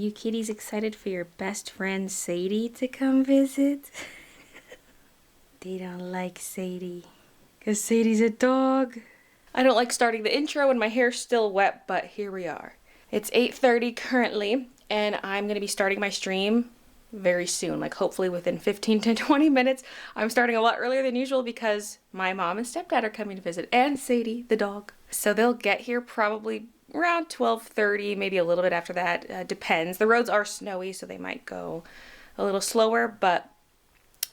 you kitties excited for your best friend Sadie to come visit? They don't like Sadie, because Sadie's a dog. I don't like starting the intro when my hair's still wet, but here we are. It's 8:30 currently, and I'm going to be starting my stream very soon, like hopefully within 15 to 20 minutes. I'm starting a lot earlier than usual because my mom and stepdad are coming to visit, and Sadie, the dog. So they'll get here probably around 12:30, maybe a little bit after that. Depends. The roads are snowy, so they might go a little slower, but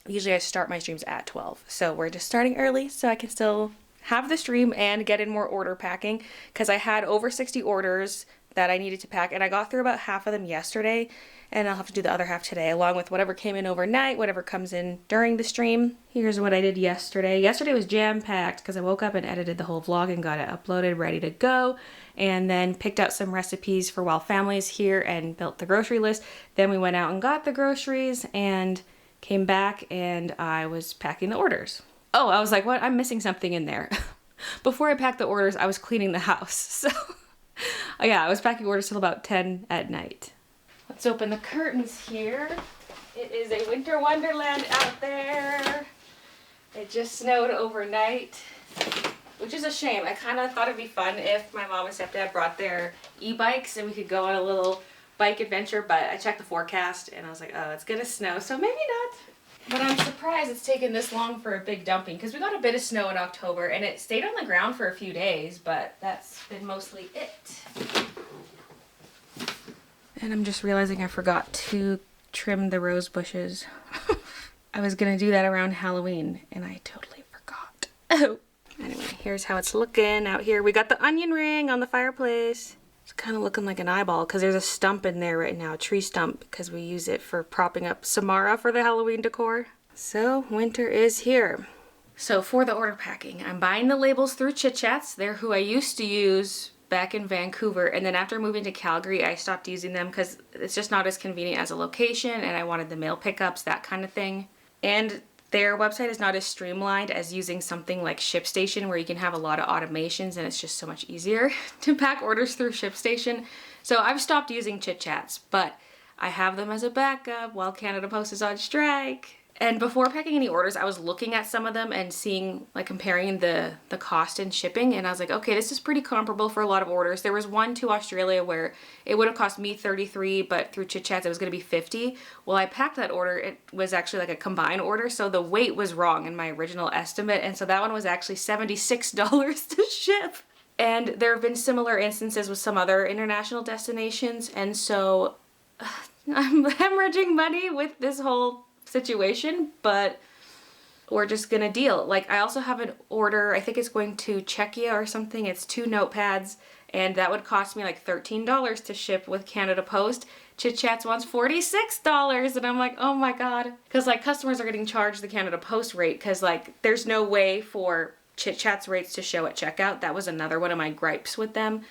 usually I start my streams at 12. So we're just starting early so I can still have the stream and get in more order packing, because I had over 60 orders that I needed to pack, and I got through about half of them yesterday, and I'll have to do the other half today, along with whatever came in overnight, whatever comes in during the stream. Here's what I did yesterday. Yesterday was jam-packed because I woke up and edited the whole vlog and got it uploaded, ready to go, and then picked out some recipes for while family's here and built the grocery list. Then we went out and got the groceries and came back, and I was packing the orders. Oh, I was like, what? I'm missing something in there. Before I packed the orders, I was cleaning the house. So yeah, I was packing orders till about 10 at night. Let's open the curtains here. It is a winter wonderland out there. It just snowed overnight, which is a shame. I kind of thought it'd be fun if my mom and stepdad brought their e-bikes and we could go on a little bike adventure, but I checked the forecast and I was like, oh, it's gonna snow, so maybe not. But I'm surprised it's taken this long for a big dumping, because we got a bit of snow in October and it stayed on the ground for a few days, but that's been mostly it. And I'm just realizing I forgot to trim the rose bushes. I was gonna do that around Halloween and I totally forgot. Oh. Anyway, here's how it's looking out here. We got the onion ring on the fireplace. It's kind of looking like an eyeball because there's a stump in there right now, a tree stump, because we use it for propping up Samara for the Halloween decor. So winter is here. So for the order packing, I'm buying the labels through Chit Chats. They're who I used to use back in Vancouver, and then after moving to Calgary, I stopped using them because it's just not as convenient as a location, and I wanted the mail pickups, that kind of thing. And their website is not as streamlined as using something like ShipStation, where you can have a lot of automations and it's just so much easier to pack orders through ShipStation. So I've stopped using Chit Chats, but I have them as a backup while Canada Post is on strike. And before packing any orders, I was looking at some of them and seeing, like, comparing the cost and shipping, and I was like, okay, this is pretty comparable for a lot of orders. There was one to Australia where it would have cost me $33, but through Chit Chats it was going to be $50. Well, I packed that order. It was actually like a combined order, so the weight was wrong in my original estimate, and so that one was actually $76 to ship. And there have been similar instances with some other international destinations, and so I'm hemorrhaging money with this whole situation, but we're just gonna deal. Like, I also have an order, I think it's going to Czechia or something. It's 2 notepads, and that would cost me like $13 to ship with Canada Post. Chit Chats wants $46, and I'm like, oh my god. Because, like, customers are getting charged the Canada Post rate, because, like, there's no way for Chit Chats rates to show at checkout. That was another one of my gripes with them.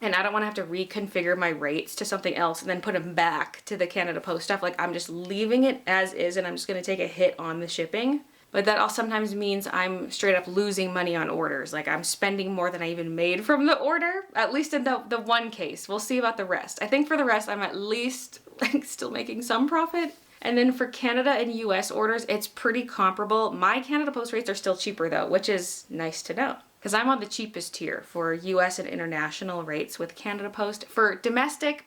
And I don't want to have to reconfigure my rates to something else and then put them back to the Canada Post stuff. Like, I'm just leaving it as is, and I'm just going to take a hit on the shipping. But that also sometimes means I'm straight up losing money on orders. Like, I'm spending more than I even made from the order, at least in the one case. We'll see about the rest. I think for the rest, I'm at least, like, still making some profit. And then for Canada and US orders, it's pretty comparable. My Canada Post rates are still cheaper though, which is nice to know, because I'm on the cheapest tier for US and international rates with Canada Post. For domestic,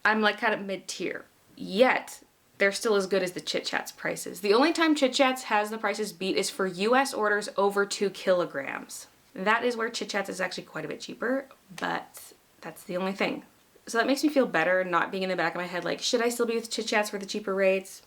I'm like kind of mid-tier. Yet, they're still as good as the Chit Chats prices. The only time Chit Chats has the prices beat is for US orders over 2 kilograms. That is where Chit Chats is actually quite a bit cheaper, but that's the only thing. So that makes me feel better not being in the back of my head like, should I still be with Chit Chats for the cheaper rates?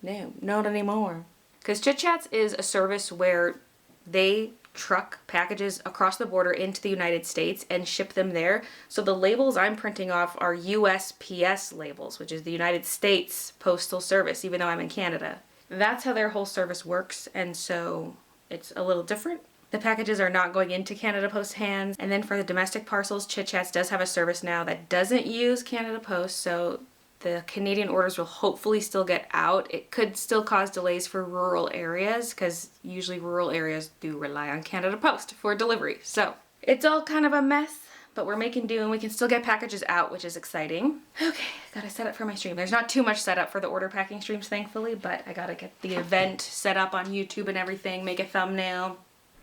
No, not anymore. Because Chit Chats is a service where they truck packages across the border into the United States and ship them there. So the labels I'm printing off are USPS labels, which is the United States Postal Service, even though I'm in Canada. That's how their whole service works, and so it's a little different. The packages are not going into Canada Post hands. And then for the domestic parcels, Chit Chats does have a service now that doesn't use Canada Post, so the Canadian orders will hopefully still get out. It could still cause delays for rural areas, because usually rural areas do rely on Canada Post for delivery. So it's all kind of a mess, but we're making do and we can still get packages out, which is exciting. Okay, gotta set up for my stream. There's not too much set up for the order packing streams, thankfully, but I gotta get the event set up on YouTube and everything, make a thumbnail.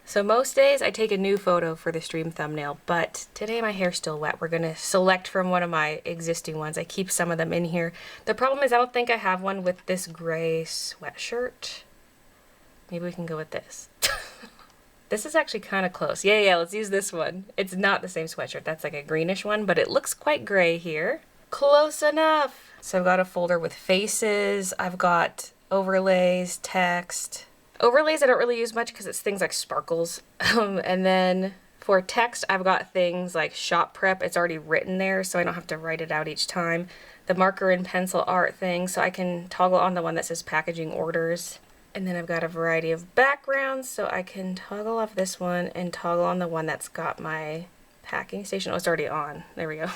So most days I take a new photo for the stream thumbnail, but today my hair's still wet. We're gonna select from one of my existing ones. I keep some of them in here. The problem is I don't think I have one with this gray sweatshirt. Maybe we can go with this. This is actually kind of close. Yeah, let's use this one. It's not the same sweatshirt. That's like a greenish one, but it looks quite gray here. Close enough. So I've got a folder with faces. I've got overlays, text. Overlays I don't really use much because it's things like sparkles. And then for text, I've got things like shop prep. It's already written there, so I don't have to write it out each time. The marker and pencil art thing, so I can toggle on the one that says packaging orders. And then I've got a variety of backgrounds, so I can toggle off this one and toggle on the one that's got my packing station. Oh, it's already on. There we go.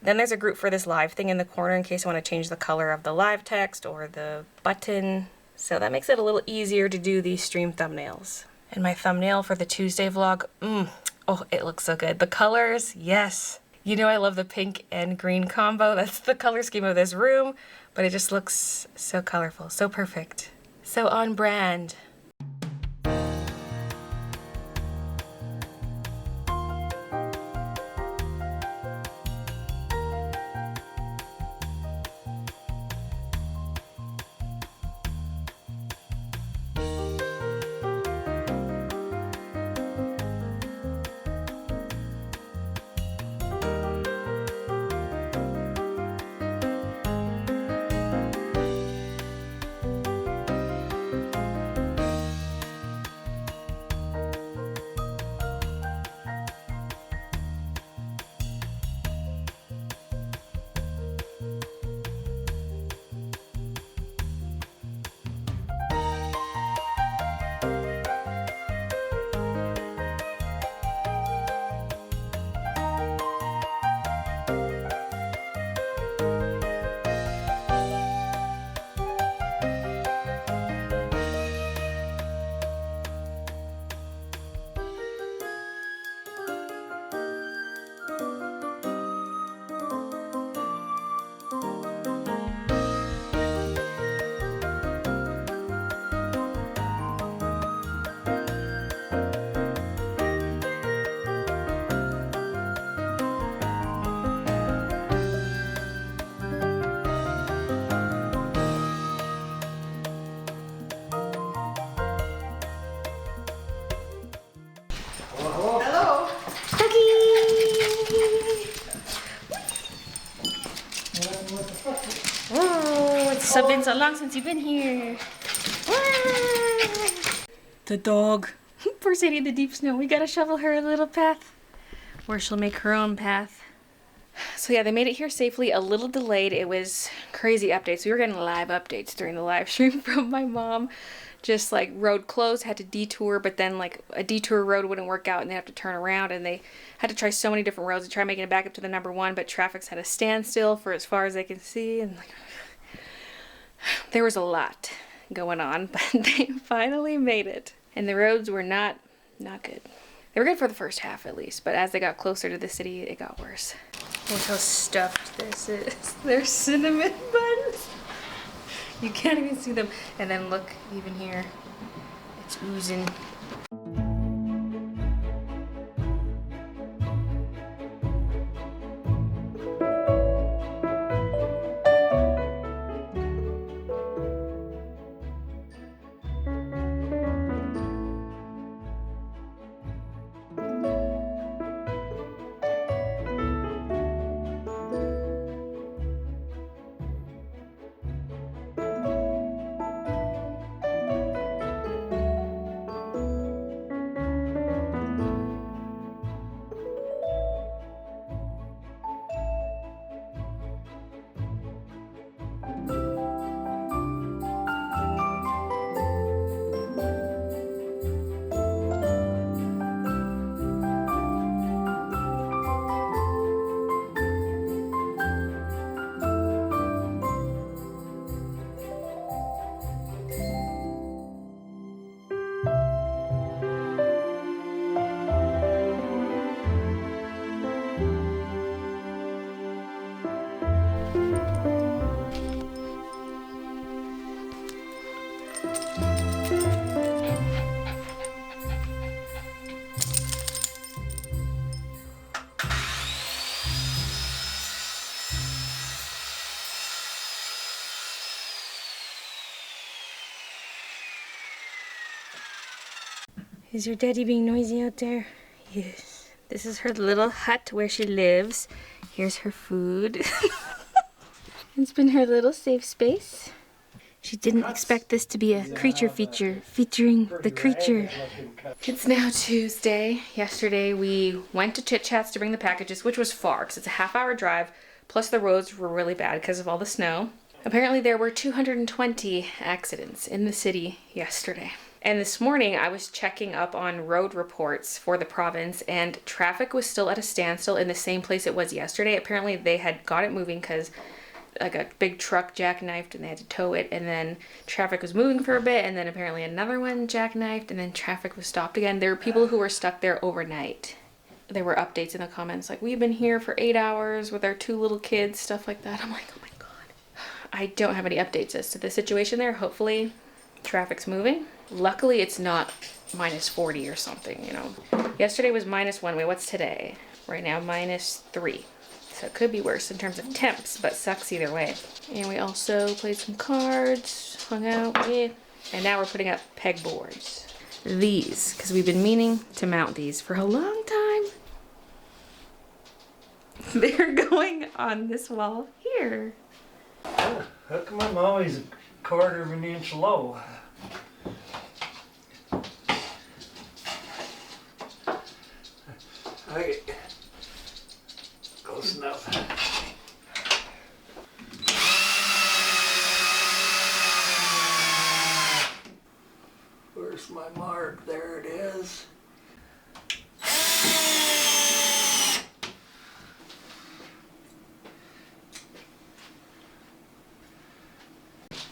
Then there's a group for this live thing in the corner in case I want to change the color of the live text or the button. So that makes it a little easier to do these stream thumbnails. And my thumbnail for the Tuesday vlog, oh, it looks so good. The colors, yes. You know I love the pink and green combo. That's the color scheme of this room, but it just looks so colorful, so perfect. So on brand. So been so long since you've been here. The dog. Poor Sadie in the deep snow. We gotta shovel her a little path where she'll make her own path. So yeah, they made it here safely, a little delayed. It was crazy updates. We were getting live updates during the live stream from my mom. Just like road closed, had to detour, but then like a detour road wouldn't work out and they have to turn around, and they had to try so many different roads to try making it back up to the number one, but traffic's had a standstill for as far as they can see, and like there was a lot going on, but they finally made it. And the roads were not good. They were good for the first half at least, but as they got closer to the city, it got worse. Look how stuffed this is. There's cinnamon buns. You can't even see them. And then look, even here, it's oozing. Is your daddy being noisy out there? Yes. This is her little hut where she lives. Here's her food. It's been her little safe space. She didn't expect this to be a creature feature featuring the creature. It's now Tuesday. Yesterday we went to Chit to bring the packages, which was far because it's a half-hour drive. Plus the roads were really bad because of all the snow. Apparently there were 220 accidents in the city yesterday. And this morning I was checking up on road reports for the province and traffic was still at a standstill in the same place it was yesterday. Apparently they had got it moving because like a big truck jackknifed and they had to tow it, and then traffic was moving for a bit, and then apparently another one jackknifed, and then traffic was stopped again. There were people who were stuck there overnight. There were updates in the comments like, we've been here for 8 hours with our 2 little kids, stuff like that. I'm like, oh my god. I don't have any updates as to the situation there. Hopefully traffic's moving. Luckily it's not minus 40 or something, you know. Yesterday was -1. Wait, what's today? Right now -3. So it could be worse in terms of temps, but sucks either way. And we also played some cards, hung out, yeah. And now we're putting up pegboards. These, because we've been meaning to mount these for a long time. They're going on this wall here. Oh, how come I'm always 1/4 of an inch low? Okay. Close enough. Where's my mark? There it is.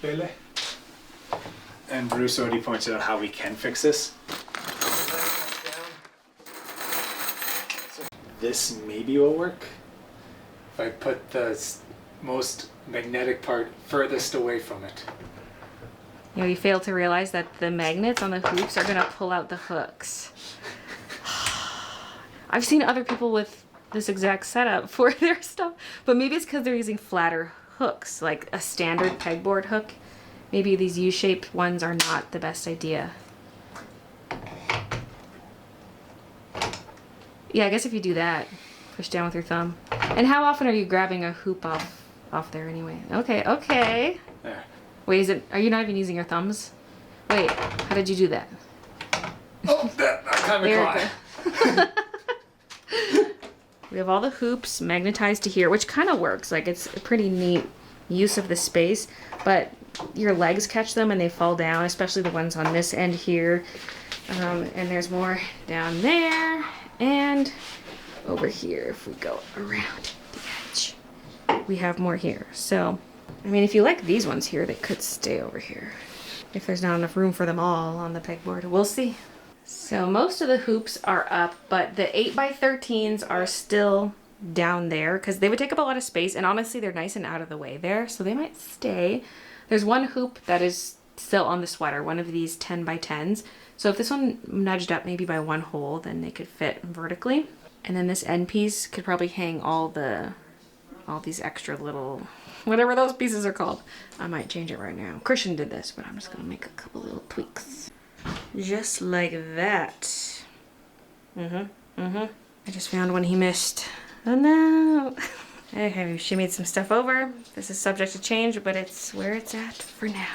Baylee. And Bruce already pointed out how we can fix this. This maybe will work if I put the most magnetic part furthest away from it. You know, you fail to realize that the magnets on the hoops are gonna pull out the hooks. I've seen other people with this exact setup for their stuff, but maybe it's because they're using flatter hooks, like a standard pegboard hook. Maybe these U-shaped ones are not the best idea. Yeah, I guess if you do that, push down with your thumb. And how often are you grabbing a hoop off there anyway? Okay, okay. There. Wait, are you not even using your thumbs? Wait, how did you do that? Oh, that kind of caught. We have all the hoops magnetized to here, which kind of works. Like, it's a pretty neat use of the space, but your legs catch them and they fall down, especially the ones on this end here. And there's more down there and over here. If we go around the edge, we have more here. So, I mean, if you like these ones here, they could stay over here if there's not enough room for them all on the pegboard. We'll see. So most of the hoops are up, but the 8x13s are still down there because they would take up a lot of space, and honestly they're nice and out of the way there, so they might stay. There's one hoop that is still on the sweater, one of these 10x10s. So if this one nudged up maybe by 1 hole, then they could fit vertically. And then this end piece could probably hang all these extra little, whatever those pieces are called. I might change it right now. Christian did this, but I'm just gonna make a couple little tweaks. Just like that. I just found one he missed. Oh no. Okay, she made some stuff over. This is subject to change, but it's where it's at for now.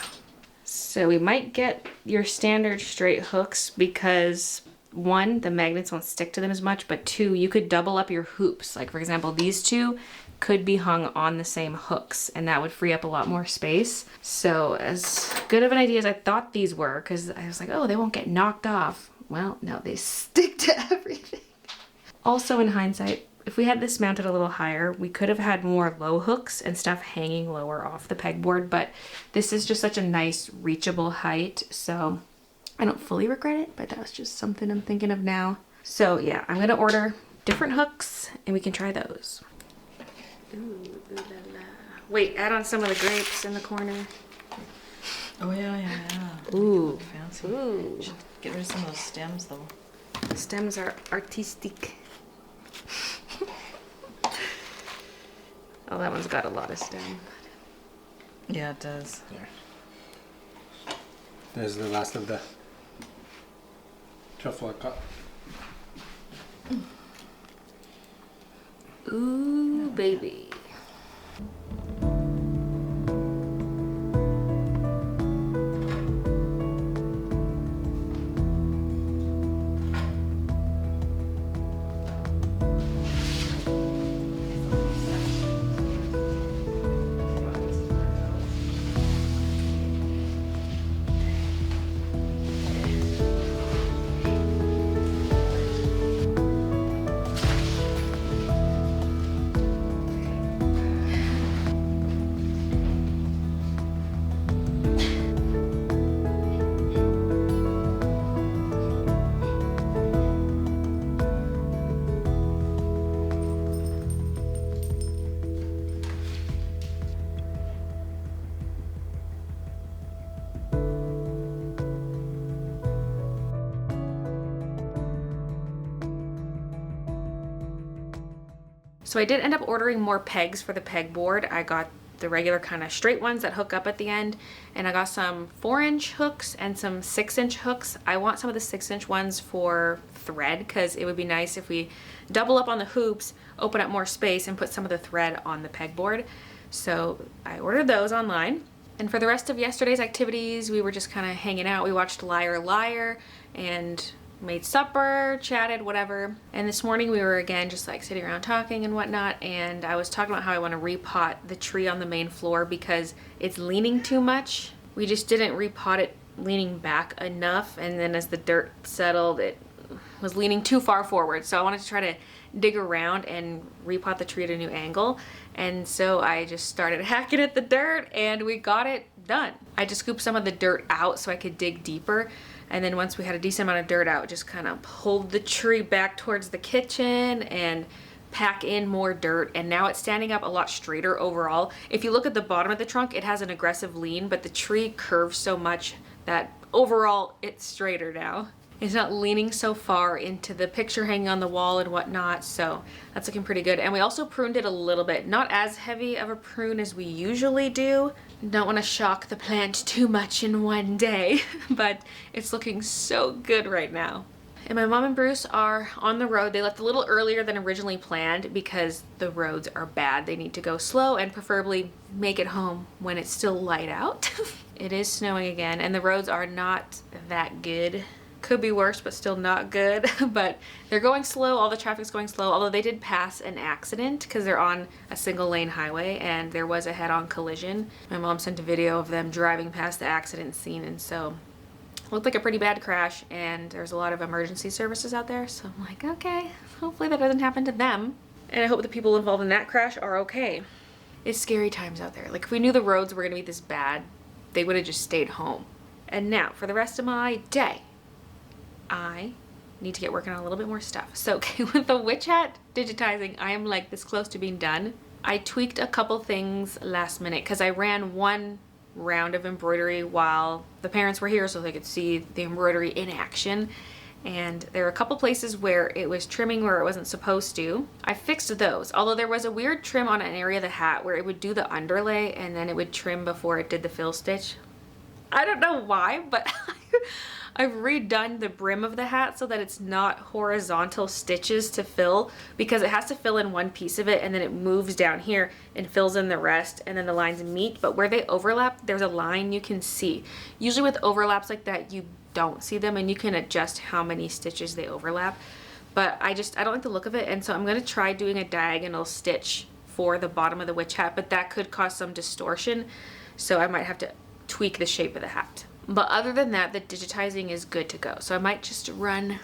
So we might get your standard straight hooks because 1, the magnets won't stick to them as much, but 2, you could double up your hoops. Like for example, these 2 could be hung on the same hooks and that would free up a lot more space. So as good of an idea as I thought these were, because I was like, oh, they won't get knocked off. Well, no, they stick to everything. Also in hindsight, if we had this mounted a little higher, we could have had more low hooks and stuff hanging lower off the pegboard, but this is just such a nice reachable height, so I don't fully regret it, but that was just something I'm thinking of now. So yeah, I'm gonna order different hooks and we can try those. Ooh, la, la. Wait, add on some of the grapes in the corner. Oh yeah. Ooh. Fancy. Ooh. Should get rid of some of those stems though. The stems are artistic. Oh, that one's got a lot of stem. Yeah, it does. There. There's the last of the Truffle cup. Ooh, baby. So I did end up ordering more pegs for the pegboard. I got the regular kind of straight ones that hook up at the end, and I got some 4-inch hooks and some 6-inch hooks. I want some of the 6-inch ones for thread because it would be nice if we double up on the hoops, open up more space, and put some of the thread on the pegboard. So I ordered those online. And for the rest of yesterday's activities, we were just kind of hanging out. We watched Liar Liar and made supper, chatted, whatever. And this morning we were again just like sitting around talking and whatnot, and I was talking about how I want to repot the tree on the main floor because it's leaning too much. We just didn't repot it leaning back enough, and then as the dirt settled, it was leaning too far forward. So I wanted to try to dig around and repot the tree at a new angle. And so I just started hacking at the dirt and we got it done. I just scooped some of the dirt out so I could dig deeper. And then once we had a decent amount of dirt out, just kind of pulled the tree back towards the kitchen and pack in more dirt. And now it's standing up a lot straighter overall. If you look at the bottom of the trunk, it has an aggressive lean, but the tree curves so much that overall it's straighter now. It's not leaning so far into the picture hanging on the wall and whatnot, so that's looking pretty good. And we also pruned it a little bit. Not as heavy of a prune as we usually do. Don't want to shock the plant too much in one day, but it's looking so good right now. And my mom and Bruce are on the road. They left a little earlier than originally planned because the roads are bad. They need to go slow and preferably make it home when it's still light out. It is snowing again and the roads are not that good. Could be worse, but still not good. But they're going slow. All the traffic's going slow, although they did pass an accident because they're on a single lane highway and there was a head-on collision. My mom sent a video of them driving past the accident scene, and so it looked like a pretty bad crash, and there's a lot of emergency services out there. So I'm like, okay, hopefully that doesn't happen to them. And I hope the people involved in that crash are okay. It's scary times out there. Like, if we knew the roads were gonna be this bad, they would have just stayed home. And now for the rest of my day, I need to get working on a little bit more stuff. So with the witch hat digitizing, I am like this close to being done. I tweaked a couple things last minute because I ran one round of embroidery while the parents were here so they could see the embroidery in action. And there were a couple places where it was trimming where it wasn't supposed to. I fixed those, although there was a weird trim on an area of the hat where it would do the underlay and then it would trim before it did the fill stitch. I don't know why, but I've redone the brim of the hat so that it's not horizontal stitches to fill, because it has to fill in one piece of it and then it moves down here and fills in the rest and then the lines meet. But where they overlap, there's a line you can see. Usually with overlaps like that, you don't see them and you can adjust how many stitches they overlap. But I don't like the look of it, and so I'm gonna try doing a diagonal stitch for the bottom of the witch hat, but that could cause some distortion, so I might have to tweak the shape of the hat. But other than that, the digitizing is good to go. So I might just run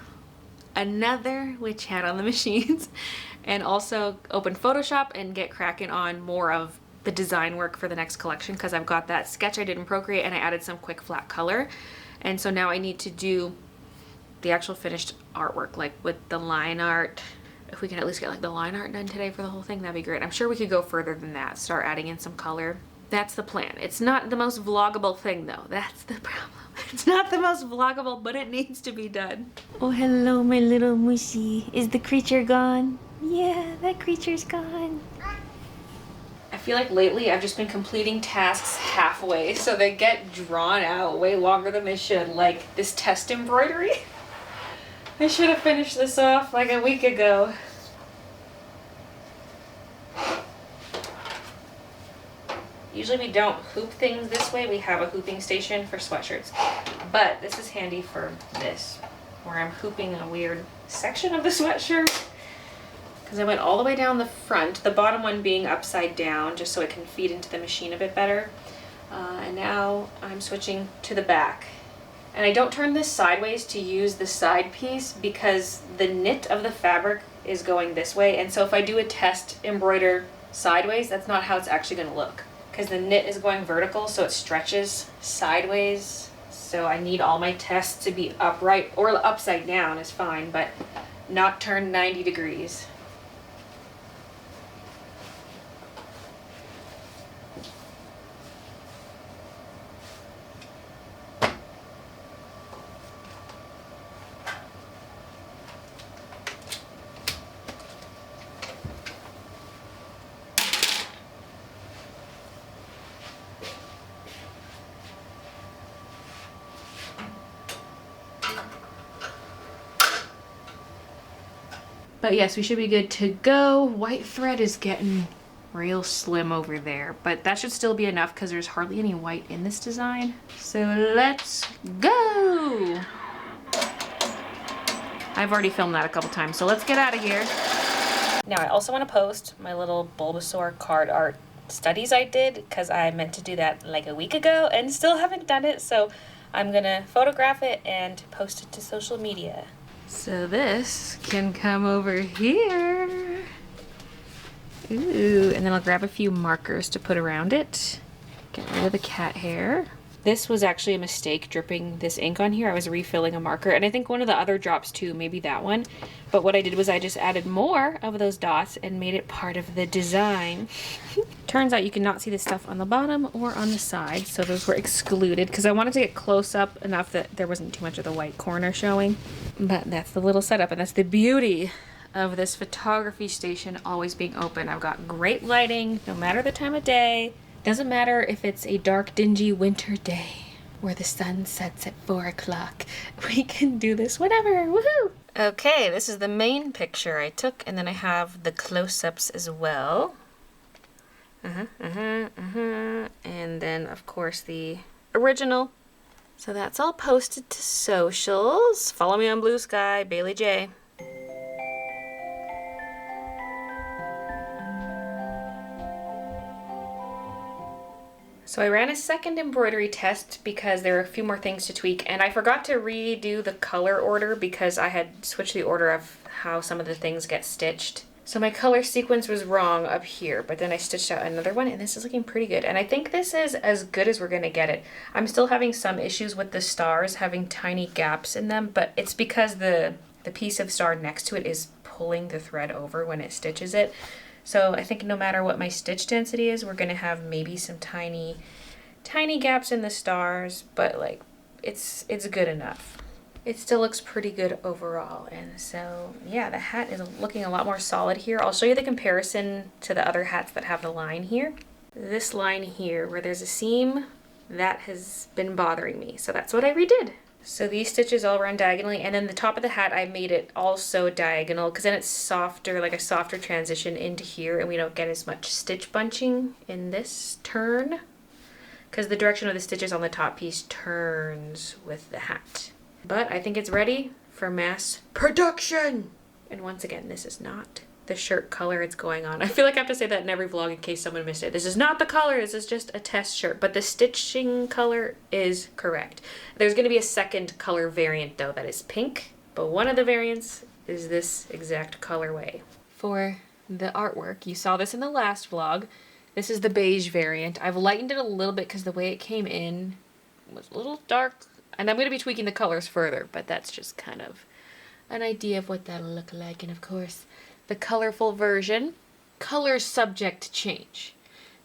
another witch hat on the machines and also open Photoshop and get cracking on more of the design work for the next collection, because I've got that sketch I did in Procreate and I added some quick flat color. And so now I need to do the actual finished artwork, like with the line art. If we can at least get like the line art done today for the whole thing, that'd be great. I'm sure we could go further than that, start adding in some color. That's the plan. It's not the most vloggable thing though. That's the problem. It's not the most vloggable, but it needs to be done. Oh, hello, my little mushy. Is the creature gone? Yeah, that creature's gone. I feel like lately I've just been completing tasks halfway, so they get drawn out way longer than they should. Like this test embroidery. I should have finished this off like a week ago. Usually we don't hoop things this way. We have a hooping station for sweatshirts. But this is handy for this, where I'm hooping a weird section of the sweatshirt. Because I went all the way down the front, the bottom one being upside down, just so it can feed into the machine a bit better. And now I'm switching to the back. And I don't turn this sideways to use the side piece because the knit of the fabric is going this way. And so if I do a test embroider sideways, that's not how it's actually going to look. Because the knit is going vertical, so it stretches sideways. So I need all my tests to be upright, or upside down is fine, but not turned 90 degrees. But yes, we should be good to go. White thread is getting real slim over there, but that should still be enough because there's hardly any white in this design. So let's go. I've already filmed that a couple times, so let's get out of here. Now I also want to post my little Bulbasaur card art studies I did because I meant to do that like a week ago and still haven't done it. So I'm gonna photograph it and post it to social media. So this can come over here. Ooh, and then I'll grab a few markers to put around it. Get rid of the cat hair. This was actually a mistake, dripping this ink on here. I was refilling a marker, and I think one of the other drops too, maybe that one. But what I did was I just added more of those dots and made it part of the design. Turns out you cannot see the stuff on the bottom or on the side, so those were excluded because I wanted to get close up enough that there wasn't too much of the white corner showing. But that's the little setup, and that's the beauty of this photography station always being open. I've got great lighting, no matter the time of day. Doesn't matter if it's a dark, dingy winter day where the sun sets at 4 o'clock. We can do this whenever. Woohoo! Okay, this is the main picture I took, and then I have the close-ups as well. And then, of course, the original. So that's all posted to socials. Follow me on Blue Sky, Baylee J. So I ran a second embroidery test because there are a few more things to tweak, and I forgot to redo the color order because I had switched the order of how some of the things get stitched. So my color sequence was wrong up here, but then I stitched out another one, and this is looking pretty good. And I think this is as good as we're gonna get it. I'm still having some issues with the stars having tiny gaps in them, but it's because the piece of star next to it is pulling the thread over when it stitches it. So I think no matter what my stitch density is, we're gonna have maybe some tiny gaps in the stars, but like it's good enough. It still looks pretty good overall. And so yeah, the hat is looking a lot more solid here. I'll show you the comparison to the other hats that have the line here. This line here where there's a seam, that has been bothering me. So that's what I redid. So these stitches all run diagonally, and then the top of the hat I made it also diagonal because then it's softer, like a softer transition into here, and we don't get as much stitch bunching in this turn because the direction of the stitches on the top piece turns with the hat. But I think it's ready for mass production. And once again, this is not the shirt color it's going on. I feel like I have to say that in every vlog in case someone missed it. This is not the color, this is just a test shirt, but the stitching color is correct. There's gonna be a second color variant though that is pink, but one of the variants is this exact colorway. For the artwork, you saw this in the last vlog. This is the beige variant. I've lightened it a little bit because the way it came in was a little dark, and I'm gonna be tweaking the colors further, but that's just kind of an idea of what that'll look like. And of course, the colorful version, colors subject to change.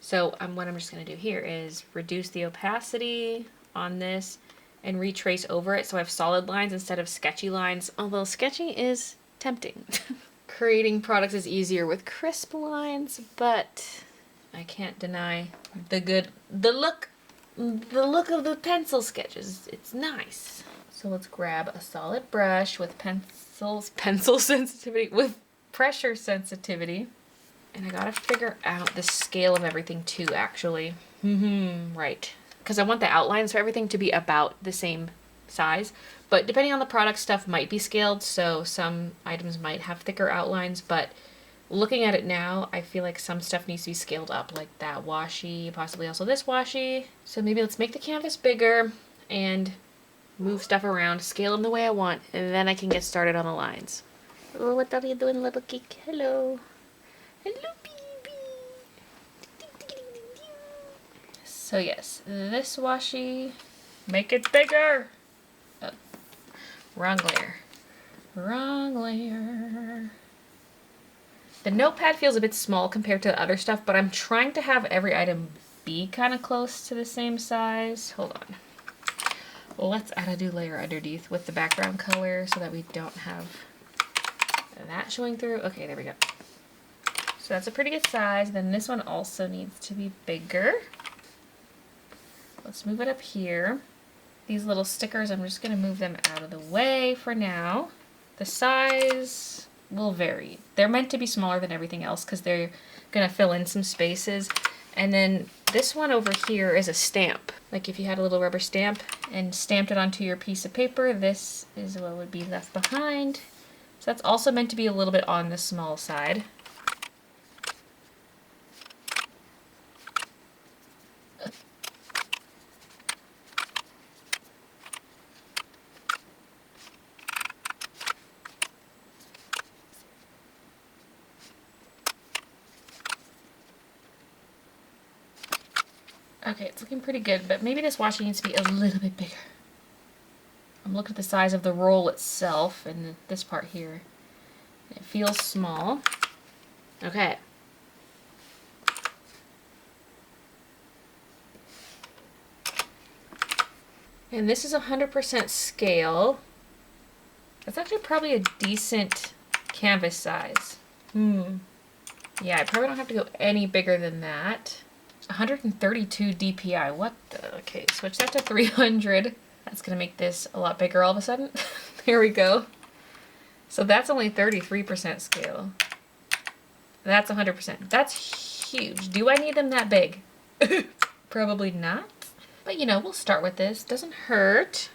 So what I'm just gonna do here is reduce the opacity on this and retrace over it so I have solid lines instead of sketchy lines, although sketchy is tempting. Creating products is easier with crisp lines, but I can't deny the look of the pencil sketches. It's nice. So let's grab a solid brush with pencil sensitivity, with pressure sensitivity. And I gotta figure out the scale of everything too, actually. Right. Because I want the outlines for everything to be about the same size. But depending on the product, stuff might be scaled, so some items might have thicker outlines, but looking at it now, I feel like some stuff needs to be scaled up, like that washi, possibly also this washi. So maybe let's make the canvas bigger and move stuff around, scale them the way I want, and then I can get started on the lines. Oh, what are you doing, little geek? Hello. Hello, baby. So yes, this washi, make it bigger. Oh, wrong layer. Wrong layer. The notepad feels a bit small compared to the other stuff, but I'm trying to have every item be kind of close to the same size. Hold on. Let's add a new layer underneath with the background color so that we don't have that showing through. Okay, there we go. So that's a pretty good size. Then this one also needs to be bigger. Let's move it up here. These little stickers, I'm just gonna move them out of the way for now. The size will vary. They're meant to be smaller than everything else because they're gonna fill in some spaces. And then this one over here is a stamp. Like if you had a little rubber stamp and stamped it onto your piece of paper, this is what would be left behind. So that's also meant to be a little bit on the small side. Okay, it's looking pretty good, but maybe this washi needs to be a little bit bigger. I'm looking at the size of the roll itself and this part here. It feels small. Okay. And this is 100% scale. That's actually probably a decent canvas size. Yeah, I probably don't have to go any bigger than that. 132 DPI, what the? Okay, switch that to 300. That's gonna make this a lot bigger all of a sudden. Here we go. So that's only 33% scale. That's 100%. That's huge. Do I need them that big? Probably not. But you know, we'll start with this. Doesn't hurt.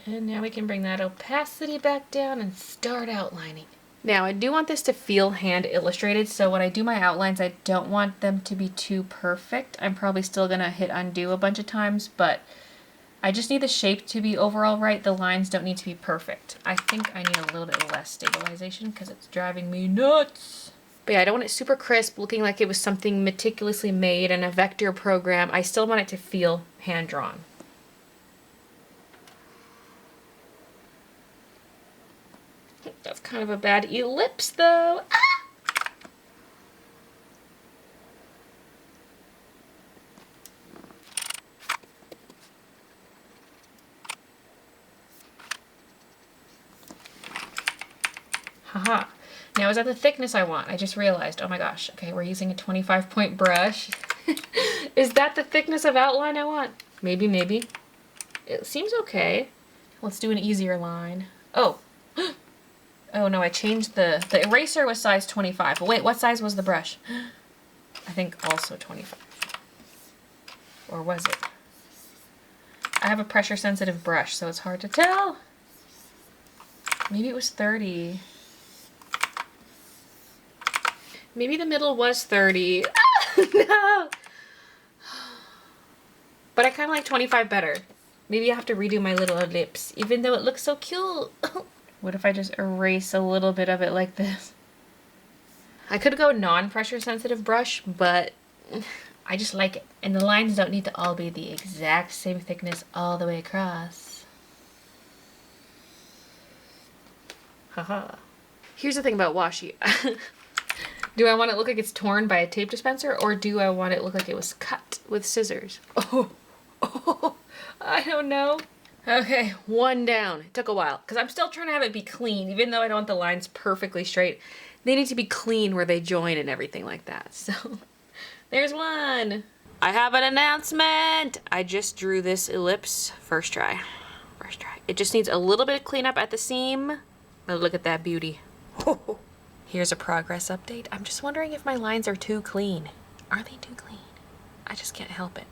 And now we can bring that opacity back down and start outlining. Now, I do want this to feel hand illustrated, so when I do my outlines, I don't want them to be too perfect. I'm probably still gonna hit undo a bunch of times, but I just need the shape to be overall right. The lines don't need to be perfect. I think I need a little bit less stabilization because it's driving me nuts. But yeah, I don't want it super crisp, looking like it was something meticulously made in a vector program. I still want it to feel hand-drawn. That's kind of a bad ellipse, though. Ah! Haha. Now, is that the thickness I want? I just realized. Oh my gosh. Okay, we're using a 25-point brush. Is that the thickness of outline I want? Maybe, maybe. It seems okay. Let's do an easier line. Oh. Oh no, I changed the eraser was size 25. But wait, what size was the brush? I think also 25. Or was it? I have a pressure sensitive brush, so it's hard to tell. Maybe it was 30. Maybe the middle was 30. No! But I kind of like 25 better. Maybe I have to redo my little ellipse, even though it looks so cute. What if I just erase a little bit of it like this? I could go non-pressure sensitive brush, but I just like it. And the lines don't need to all be the exact same thickness all the way across. Haha. Here's the thing about washi. Do I want it to look like it's torn by a tape dispenser, or do I want it to look like it was cut with scissors? Oh, I don't know. Okay, one down. It took a while, because I'm still trying to have it be clean, even though I don't want the lines perfectly straight. They need to be clean where they join and everything like that. So, there's one. I have an announcement. I just drew this ellipse first try. First try. It just needs a little bit of cleanup at the seam. But look at that beauty. Here's a progress update. I'm just wondering if my lines are too clean. Are they too clean? I just can't help it.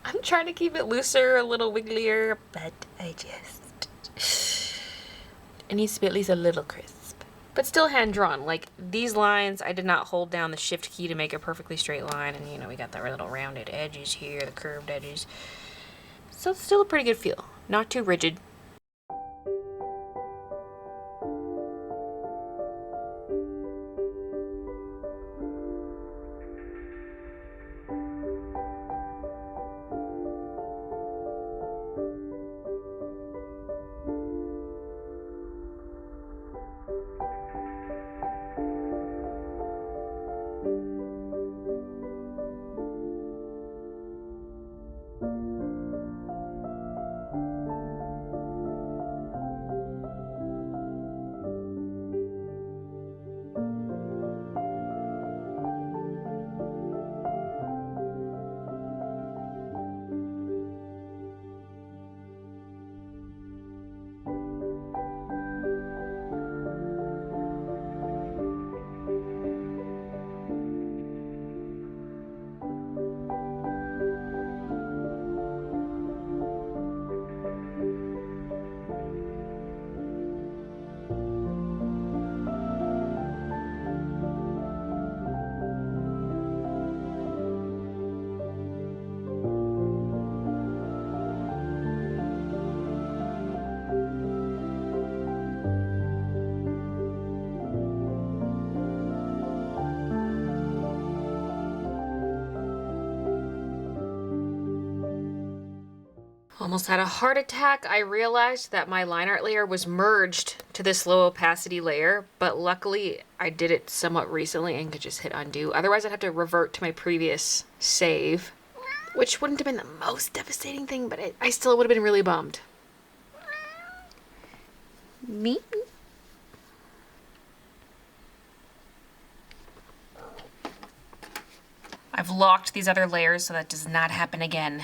I'm trying to keep it looser, a little wigglier, but I just... It needs to be at least a little crisp. But still hand-drawn. Like, these lines, I did not hold down the shift key to make a perfectly straight line. And, you know, we got the little rounded edges here, the curved edges. So it's still a pretty good feel. Not too rigid. Almost had a heart attack. I realized that my line art layer was merged to this low opacity layer, but luckily I did it somewhat recently and could just hit undo. Otherwise I'd have to revert to my previous save, which wouldn't have been the most devastating thing, but I still would have been really bummed. Me? I've locked these other layers so that does not happen again.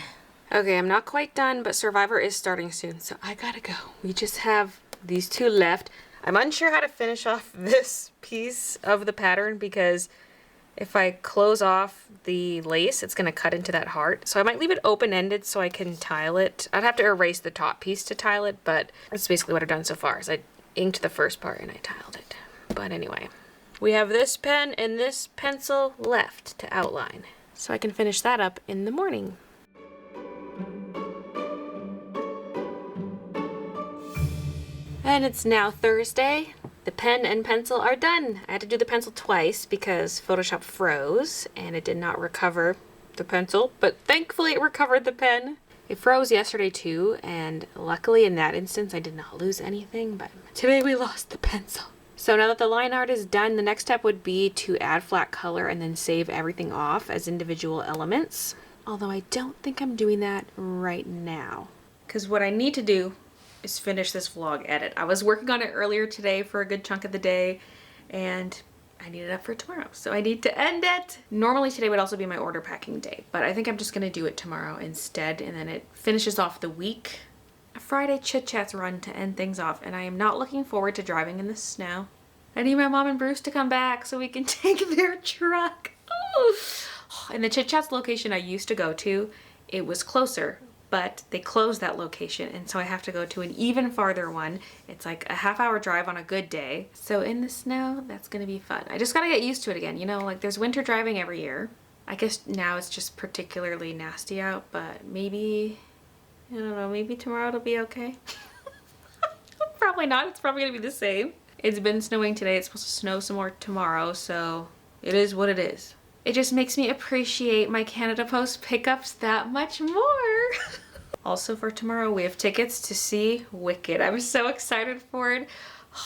Okay, I'm not quite done, but Survivor is starting soon, so I gotta go. We just have these two left. I'm unsure how to finish off this piece of the pattern because if I close off the lace, it's gonna cut into that heart. So I might leave it open-ended so I can tile it. I'd have to erase the top piece to tile it, but that's basically what I've done so far is I inked the first part and I tiled it. But anyway, we have this pen and this pencil left to outline. So I can finish that up in the morning. And it's now Thursday. The pen and pencil are done. I had to do the pencil twice because Photoshop froze and it did not recover the pencil, but thankfully it recovered the pen. It froze yesterday too, and luckily in that instance I did not lose anything, but today we lost the pencil. So now that the line art is done, the next step would be to add flat color and then save everything off as individual elements. Although I don't think I'm doing that right now. Because what I need to do is finish this vlog edit. I was working on it earlier today for a good chunk of the day and I need it up for tomorrow. So I need to end it. Normally today would also be my order packing day, but I think I'm just gonna do it tomorrow instead and then it finishes off the week. A Friday chit chats run to end things off and I am not looking forward to driving in the snow. I need my mom and Bruce to come back so we can take their truck. Oh. And the chit chats location I used to go to, it was closer, but they closed that location and so I have to go to an even farther one. It's like a half-hour drive on a good day. So in the snow, that's gonna be fun. I just gotta get used to it again. You know, like there's winter driving every year. I guess now it's just particularly nasty out, but maybe, I don't know, maybe tomorrow it'll be okay. Probably not, it's probably gonna be the same. It's been snowing today, it's supposed to snow some more tomorrow, so it is what it is. It just makes me appreciate my Canada Post pickups that much more. Also for tomorrow, we have tickets to see Wicked. I'm so excited for it.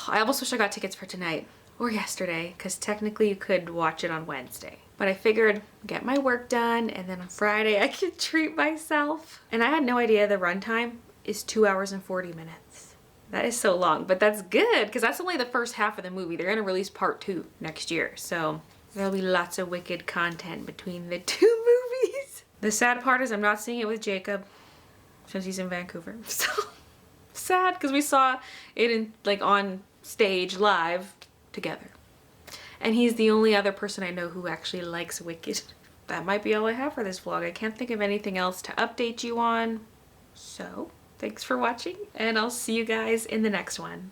I almost wish I got tickets for tonight or yesterday, because technically you could watch it on Wednesday. But I figured get my work done and then on Friday I could treat myself. And I had no idea the runtime is 2 hours and 40 minutes. That is so long, but that's good because that's only the first half of the movie. They're gonna release part 2 next year. So there'll be lots of Wicked content between the 2 movies. The sad part is I'm not seeing it with Jacob since he's in Vancouver. So sad because we saw it in like on stage live together. And he's the only other person I know who actually likes Wicked. That might be all I have for this vlog. I can't think of anything else to update you on. So, thanks for watching, and I'll see you guys in the next one.